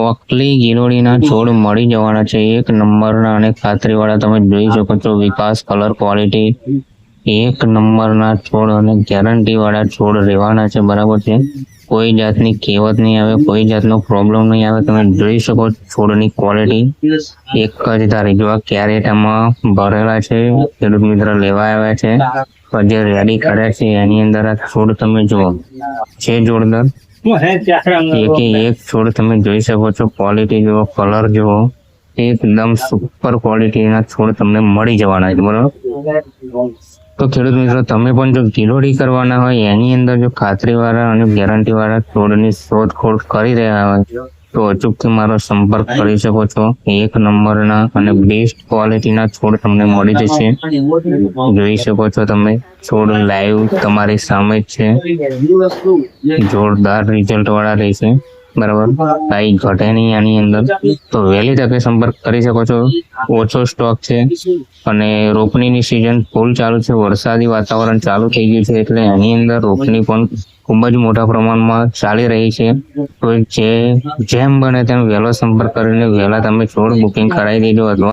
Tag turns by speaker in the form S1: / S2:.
S1: Oakley ગિલોડીના છોડ મળી જવાના છે, એક નંબરના અને ખાતરીવાળા. તમે જોઈ શકો છો વિકાસ કલર ક્વોલિટી, એક નંબરના છોડ અને ગેરંટી વાળા છોડ રહેવાના છે. બરાબર છે, કોઈ જાતની કહેવત નહીં આવે, કોઈ જાતનો પ્રોબ્લેમ નહીં આવે. તમે જોઈ શકો છોડની ક્વોલિટી એક જ ધારી. જો આ કેરેટામાં ભરેલા છે, ખેડૂત મિત્ર લેવા આવ્યા છે, જે રેડી કર્યા છે એની અંદર આ છોડ તમે જુઓ છે જોરદાર. એક છોડ તમે જોઈ શકો છો, ક્વોલિટી જુઓ, કલર જુઓ, એકદમ સુપર ક્વોલિટીના છોડ તમને મળી જવાના છે. બરોબર, તો ખેડૂત મિત્રો તમે પણ જો ગિલોડી કરવાના હોય એની અંદર જો ખાતરીવાળા અને ગેરંટીવાળા છોડની શોધખોળ કરી રહ્યા હોય તો અચૂકથી મારો સંપર્ક કરી શકો છો. એક નંબરના અને બેસ્ટ ક્વોલિટીના છોડ તમને મળી જશે. જોઈ શકો છો તમે છોડ લાઈવ તમારી સામે જ છે, જોરદાર રિઝલ્ટ વાળા રહેશે. બરાબર, કઈ ઘટે નહીં આની અંદર. તો વહેલી તકે સંપર્ક કરી શકો છો. ઓછો સ્ટોક છે અને રોપણીની સિઝન ફૂલ ચાલુ છે, વરસાદી વાતાવરણ ચાલુ થઈ ગયું છે, એટલે એની અંદર રોપણી પણ ખૂબ જ મોટા પ્રમાણમાં ચાલી રહી છે. તો જેમ બને તેમ વહેલો સંપર્ક કરીને વહેલા તમે છોડ બુકિંગ કરાવી દેજો. અથવા